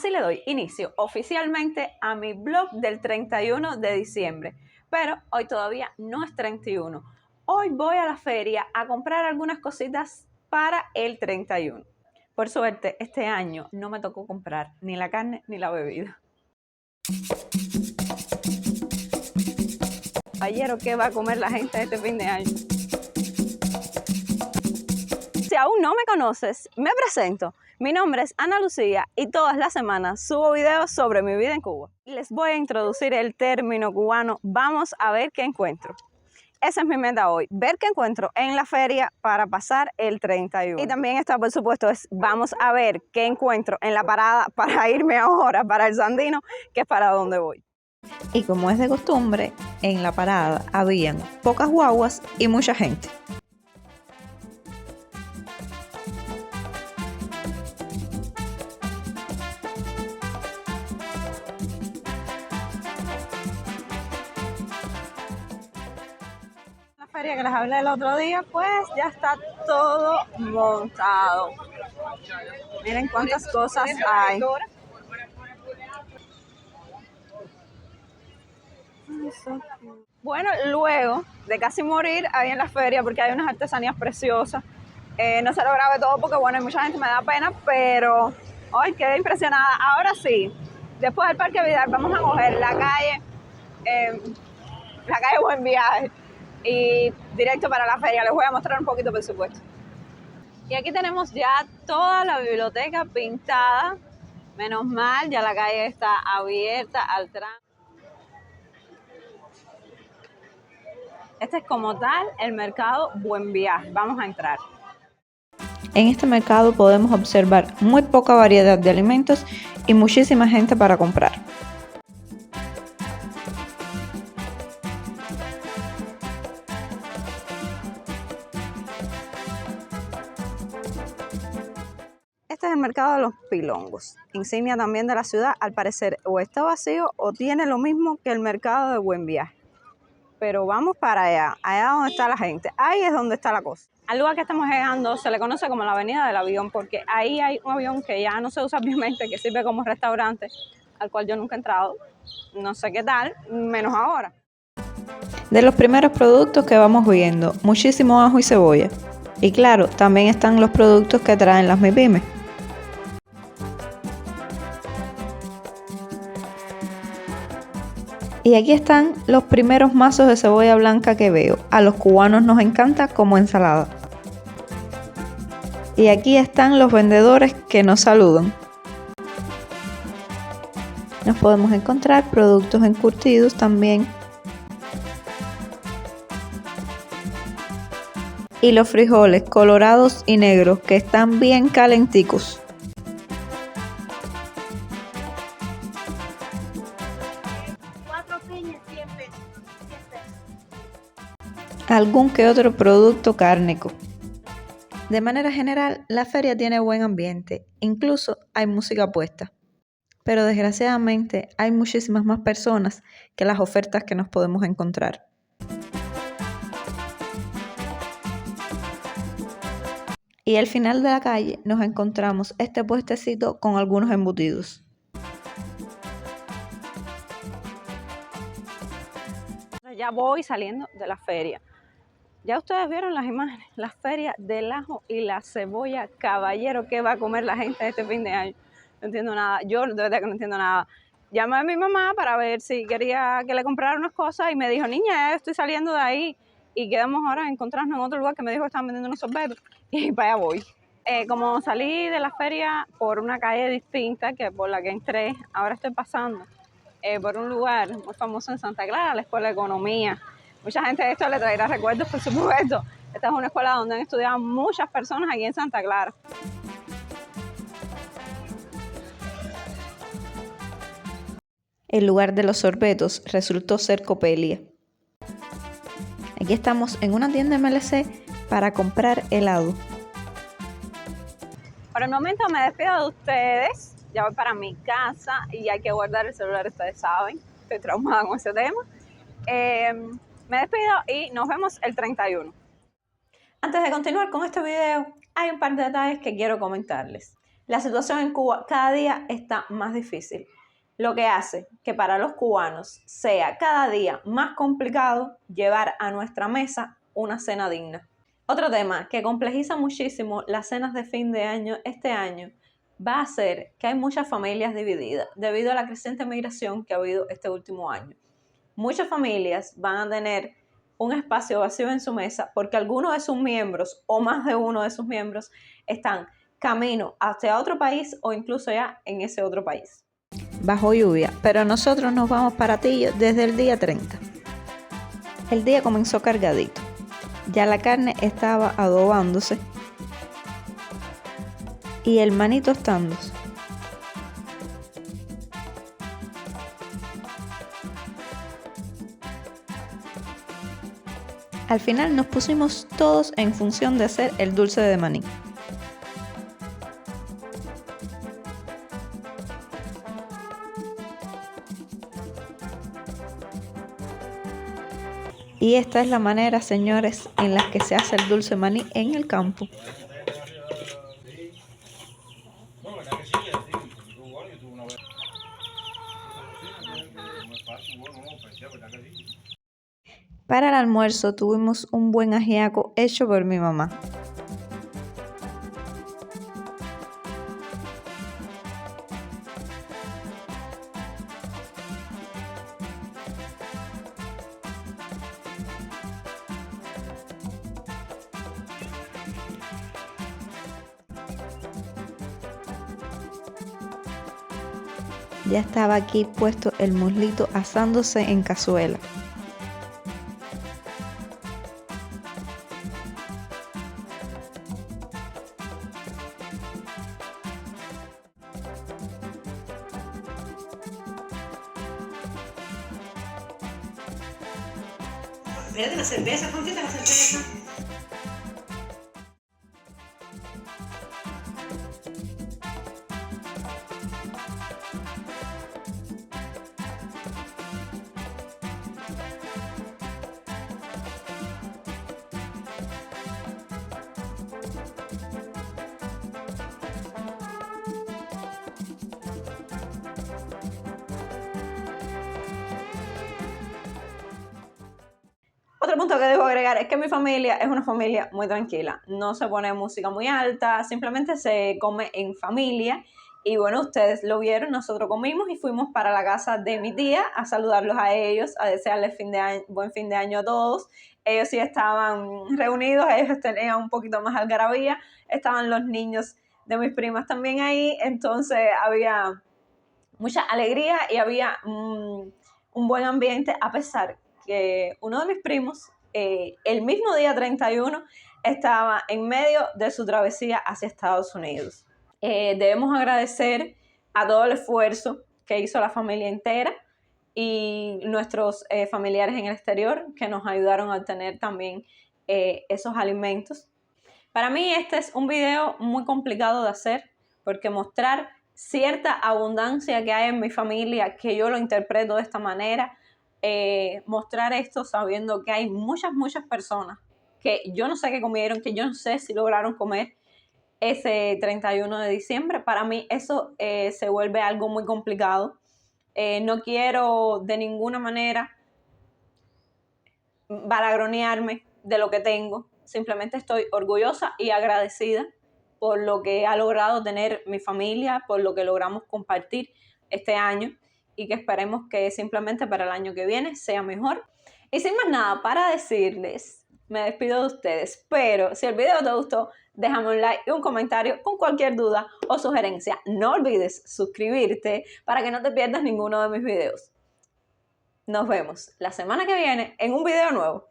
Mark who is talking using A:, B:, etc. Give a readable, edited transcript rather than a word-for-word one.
A: Así le doy inicio oficialmente a mi vlog del 31 de diciembre, pero hoy todavía no es 31. Hoy voy a la feria a comprar algunas cositas para el 31. Por suerte, este año no me tocó comprar ni la carne ni la bebida. Caballero, ¿qué va a comer la gente este fin de año? Si aún no me conoces, me presento. Mi nombre es Ana Lucía y todas las semanas subo videos sobre mi vida en Cuba. Les voy a introducir el término cubano, vamos a ver qué encuentro. Esa es mi meta hoy, ver qué encuentro en la feria para pasar el 31. Y también está, por supuesto, vamos a ver qué encuentro en la parada para irme ahora para el Sandino, que es para donde voy.
B: Y como es de costumbre, en la parada habían pocas guaguas y mucha gente.
A: La feria que les hablé el otro día, pues ya está todo montado. Miren cuántas cosas hay. Bueno, luego de casi morir ahí en la feria, porque hay unas artesanías preciosas, no se lo grabé todo porque bueno, hay mucha gente, me da pena, pero hoy quedé impresionada. Ahora sí, después del Parque Vidal vamos a coger la calle Buen Viaje y directo para la feria. Les voy a mostrar un poquito, por supuesto. Y aquí tenemos ya toda la biblioteca pintada. Menos mal, ya la calle está abierta al tránsito. Este es como tal el mercado Buen Viaje. Vamos a entrar.
B: En este mercado podemos observar muy poca variedad de alimentos y muchísima gente para comprar.
A: Este es el mercado de los pilongos, insignia también de la ciudad. Al parecer o está vacío o tiene lo mismo que el mercado de Buen Viaje. Pero vamos para allá donde está la gente. Ahí es donde está la cosa. Al lugar que estamos llegando se le conoce como la Avenida del Avión, porque ahí hay un avión que ya no se usa obviamente, que sirve como restaurante, al cual yo nunca he entrado. No sé qué tal, menos ahora.
B: De los primeros productos que vamos viendo, muchísimo ajo y cebolla. Y claro, también están los productos que traen las MIPYME. Y aquí están los primeros mazos de cebolla blanca que veo. A los cubanos nos encanta como ensalada. Y aquí están los vendedores que nos saludan. Nos podemos encontrar productos encurtidos también. Y los frijoles colorados y negros que están bien calenticos. Algún que otro producto cárnico. De manera general, la feria tiene buen ambiente, incluso hay música puesta. Pero desgraciadamente hay muchísimas más personas que las ofertas que nos podemos encontrar. Y al final de la calle nos encontramos este puestecito con algunos embutidos.
A: Ya voy saliendo de la feria. Ya ustedes vieron las imágenes, la feria del ajo y la cebolla. Caballero, ¿qué va a comer la gente este fin de año? No entiendo nada, yo de verdad que no entiendo nada. Llamé a mi mamá para ver si quería que le comprara unas cosas y me dijo, niña, estoy saliendo de ahí y quedamos ahora a encontrarnos en otro lugar que me dijo que estaban vendiendo unos sorbetos y para allá voy. Como salí de la feria por una calle distinta que por la que entré, ahora estoy pasando por un lugar muy famoso en Santa Clara, la Escuela de Economía. Mucha gente de esto le traerá recuerdos, por supuesto. Esta es una escuela donde han estudiado muchas personas aquí en Santa Clara.
B: El lugar de los sorbetos resultó ser Copelia. Aquí estamos en una tienda MLC para comprar helado.
A: Por el momento me despido de ustedes. Ya voy para mi casa y hay que guardar el celular, ustedes saben. Estoy traumada con ese tema. Me despido y nos vemos el 31. Antes de continuar con este video, hay un par de detalles que quiero comentarles. La situación en Cuba cada día está más difícil, lo que hace que para los cubanos sea cada día más complicado llevar a nuestra mesa una cena digna. Otro tema que complejiza muchísimo las cenas de fin de año este año va a ser que hay muchas familias divididas debido a la creciente migración que ha habido este último año. Muchas familias van a tener un espacio vacío en su mesa porque algunos de sus miembros o más de uno de sus miembros están camino hacia otro país o incluso ya en ese otro país.
B: Bajo lluvia, pero nosotros nos vamos para Tillo desde el día 30. El día comenzó cargadito. Ya la carne estaba adobándose y el maní tostándose. Al final nos pusimos todos en función de hacer el dulce de maní. Y esta es la manera, señores, en la que se hace el dulce maní en el campo. Para el almuerzo tuvimos un buen ajiaco hecho por mi mamá. Ya estaba aquí puesto el muslito asándose en cazuela.
A: Fíjate la cerveza, Juanquita, la cerveza. Otro punto que debo agregar es que mi familia es una familia muy tranquila, no se pone música muy alta, simplemente se come en familia y bueno, ustedes lo vieron, nosotros comimos y fuimos para la casa de mi tía a saludarlos a ellos, a desearles buen fin de año a todos. Ellos sí estaban reunidos, ellos tenían un poquito más algarabía, estaban los niños de mis primas también ahí, entonces había mucha alegría y había un buen ambiente, a pesar que uno de mis primos, el mismo día 31, estaba en medio de su travesía hacia Estados Unidos. Debemos agradecer a todo el esfuerzo que hizo la familia entera y nuestros familiares en el exterior que nos ayudaron a obtener también esos alimentos. Para mí este es un video muy complicado de hacer porque mostrar cierta abundancia que hay en mi familia, que yo lo interpreto de esta manera, mostrar esto sabiendo que hay muchas personas que yo no sé qué comieron, que yo no sé si lograron comer ese 31 de diciembre. Para mí eso se vuelve algo muy complicado. No quiero de ninguna manera vanagloriarme de lo que tengo, simplemente estoy orgullosa y agradecida por lo que ha logrado tener mi familia, por lo que logramos compartir este año y que esperemos que simplemente para el año que viene sea mejor. Y sin más nada para decirles, me despido de ustedes, pero si el video te gustó, déjame un like y un comentario con cualquier duda o sugerencia. No olvides suscribirte para que no te pierdas ninguno de mis videos. Nos vemos la semana que viene en un video nuevo.